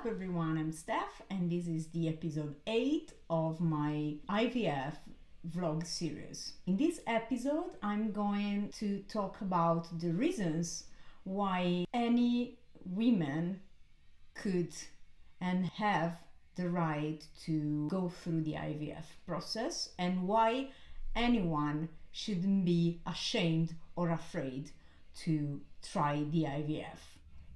up everyone, I'm Steph and this is the episode 8 of my IVF vlog series. In this episode I'm going to talk about the reasons why any women could and have the right to go through the IVF process and why anyone shouldn't be ashamed or afraid to try the IVF.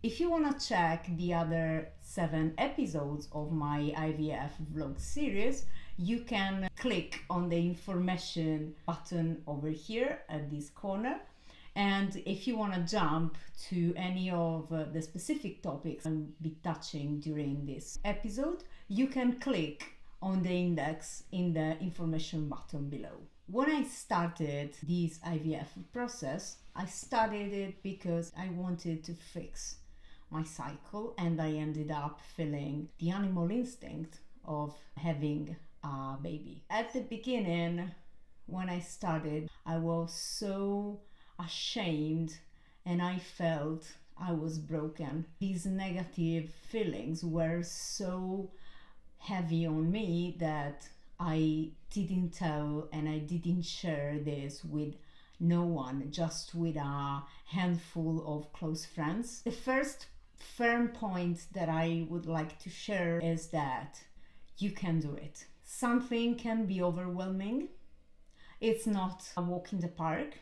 If you want to check the other 7 episodes of my IVF vlog series, you can click on the information button over here at this corner. And if you want to jump to any of the specific topics I'll be touching during this episode, you can click on the index in the information button below. When I started this IVF process, I started it because I wanted to fix my cycle, and I ended up feeling the animal instinct of having a baby. At the beginning, when I started, I was so ashamed and I felt I was broken. These negative feelings were so heavy on me that I didn't tell and I didn't share this with no one, just with a handful of close friends. The first firm point that I would like to share is that you can do it. Something can be overwhelming. It's not a walk in the park.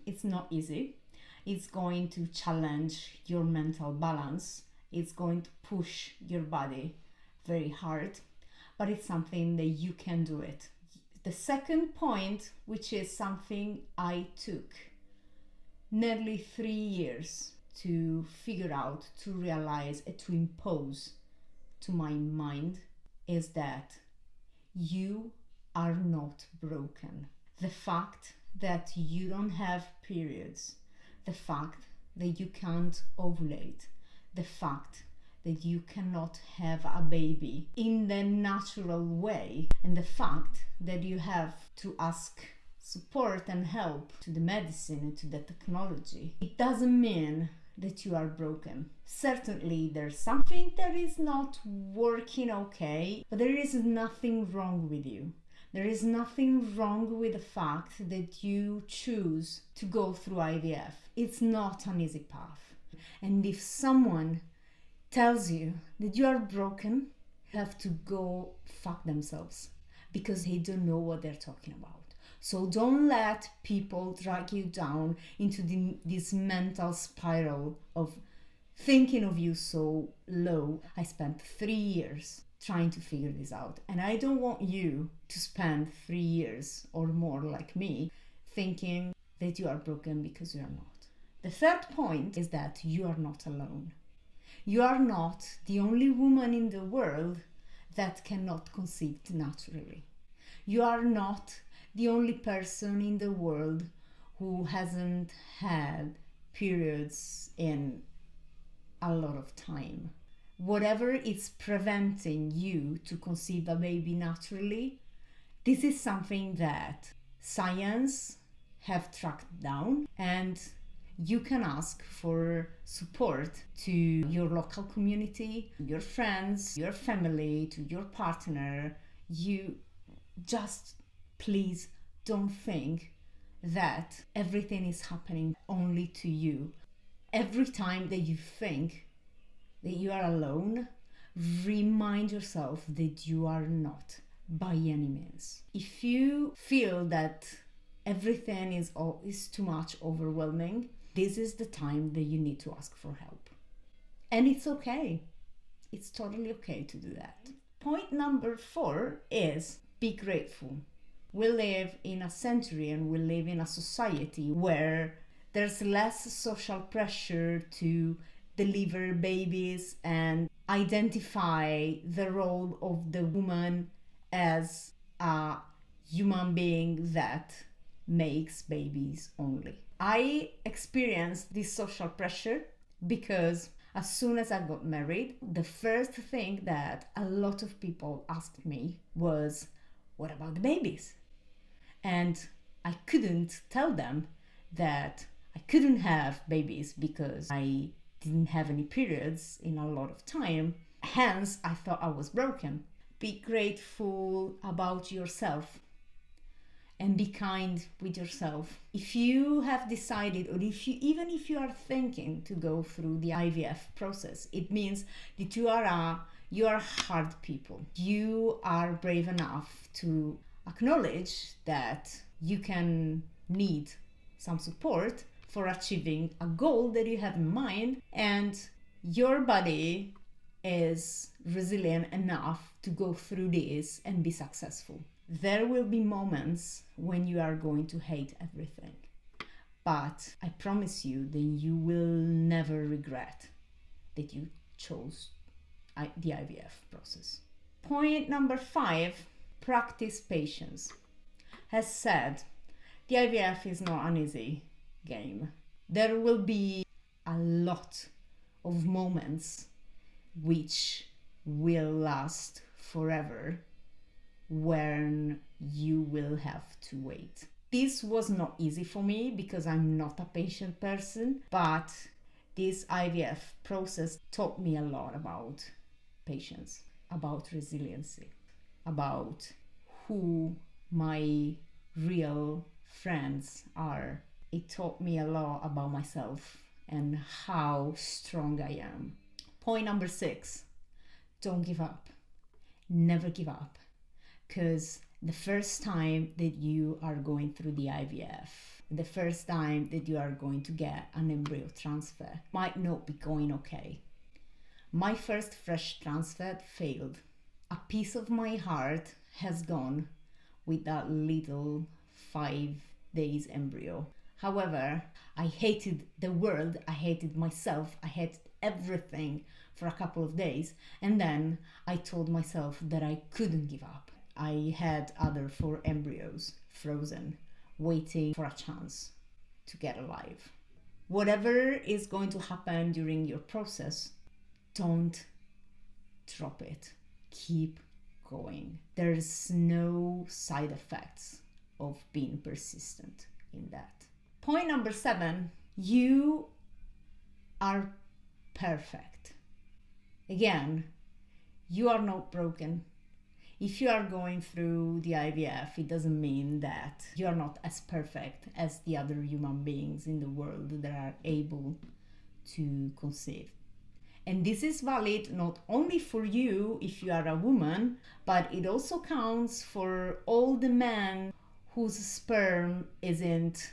It's not easy. It's going to challenge your mental balance. It's going to push your body very hard, but it's something that you can do it. The second point, which is something I took nearly 3 years to figure out, to realize, and to impose to my mind, is that you are not broken. The fact that you don't have periods, the fact that you can't ovulate, the fact that you cannot have a baby in the natural way, and the fact that you have to ask support and help to the medicine and to the technology, it doesn't mean that you are broken. Certainly there's something that is not working okay, but there is nothing wrong with you. There is nothing wrong with the fact that you choose to go through IVF. It's not an easy path. And if someone tells you that you are broken, you have to go fuck themselves, because they don't know what they're talking about. So don't let people drag you down into this mental spiral of thinking of you so low. I spent 3 years trying to figure this out, and I don't want you to spend 3 years or more like me thinking that you are broken, because you are not. The third point is that you are not alone. You are not the only woman in the world that cannot conceive naturally. You are not the only person in the world who hasn't had periods in a lot of time. Whatever is preventing you to conceive a baby naturally, this is something that science have tracked down, and you can ask for support to your local community, your friends, your family, to your partner. You just please don't think that everything is happening only to you. Every time that you think that you are alone, remind yourself that you are not, by any means. If you feel that everything is too much overwhelming, this is the time that you need to ask for help. And it's okay. It's totally okay to do that. Point number 4 is be grateful. We live in a century and we live in a society where there's less social pressure to deliver babies and identify the role of the woman as a human being that makes babies only. I experienced this social pressure because as soon as I got married, the first thing that a lot of people asked me was, what about the babies? And I couldn't tell them that I couldn't have babies because I didn't have any periods in a lot of time. Hence, I thought I was broken. Be grateful about yourself and be kind with yourself. If you have decided, or even if you are thinking to go through the IVF process, it means that you are hard people. You are brave enough to acknowledge that you can need some support for achieving a goal that you have in mind, and your body is resilient enough to go through this and be successful. There will be moments when you are going to hate everything, but I promise you that you will never regret that you chose the IVF process. Point number 5, practice patience. As said, the IVF is not an easy game. There will be a lot of moments which will last forever when you will have to wait. This was not easy for me because I'm not a patient person, but this IVF process taught me a lot about patience, about resiliency, about who my real friends are. It taught me a lot about myself and how strong I am. Point number 6, don't give up. Never give up. Because the first time that you are going through the IVF, the first time that you are going to get an embryo transfer, might not be going okay. My first fresh transfer failed. A piece of my heart has gone with that little 5 days embryo. However, I hated the world, I hated myself, I hated everything for a couple of days, and then I told myself that I couldn't give up. I had other 4 embryos frozen, waiting for a chance to get alive. Whatever is going to happen during your process, don't drop it. Keep going. There's no side effects of being persistent in that. Point number 7, you are perfect. Again, you are not broken. If you are going through the IVF, it doesn't mean that you are not as perfect as the other human beings in the world that are able to conceive. And this is valid not only for you if you are a woman, but it also counts for all the men whose sperm isn't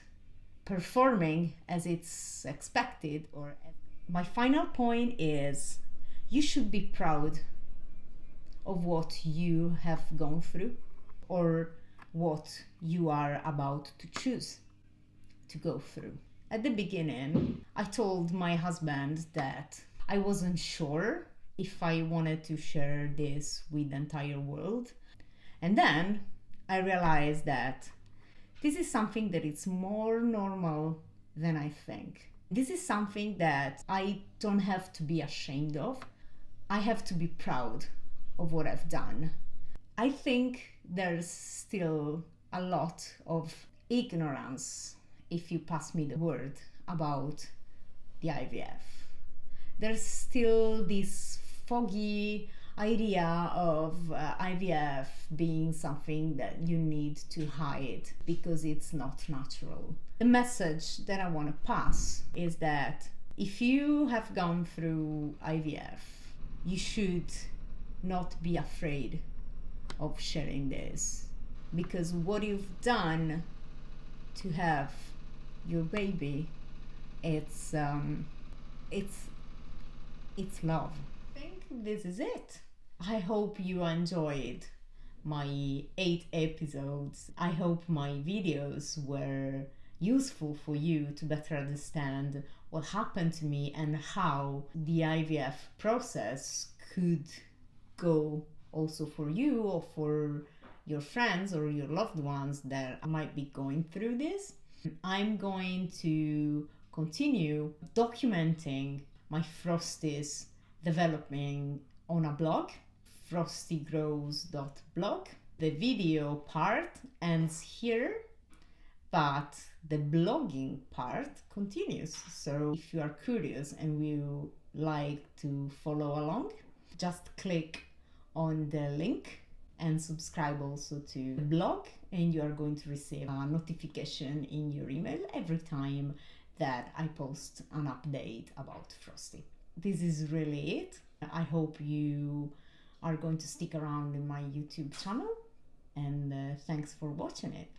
performing as it's expected. My final point is, you should be proud of what you have gone through or what you are about to choose to go through. At the beginning, I told my husband that I wasn't sure if I wanted to share this with the entire world. And then I realized that this is something that is more normal than I think. This is something that I don't have to be ashamed of. I have to be proud of what I've done. I think there's still a lot of ignorance, if you pass me the word, about the IVF. There's still this foggy idea of IVF being something that you need to hide because it's not natural. The message that I want to pass is that if you have gone through IVF, you should not be afraid of sharing this, because what you've done to have your baby, it's love. I think this is it. I hope you enjoyed my 8 episodes. I hope my videos were useful for you to better understand what happened to me and how the IVF process could go also for you or for your friends or your loved ones that might be going through this. I'm going to continue documenting my Frosties developing on a blog, frostygrows.blog. The video part ends here, but the blogging part continues. So if you are curious and you like to follow along, Just click on the link and subscribe also to the blog, and you are going to receive a notification in your email every time that I post an update about Frosty. This is really it. I hope you are going to stick around in my YouTube channel, and thanks for watching it.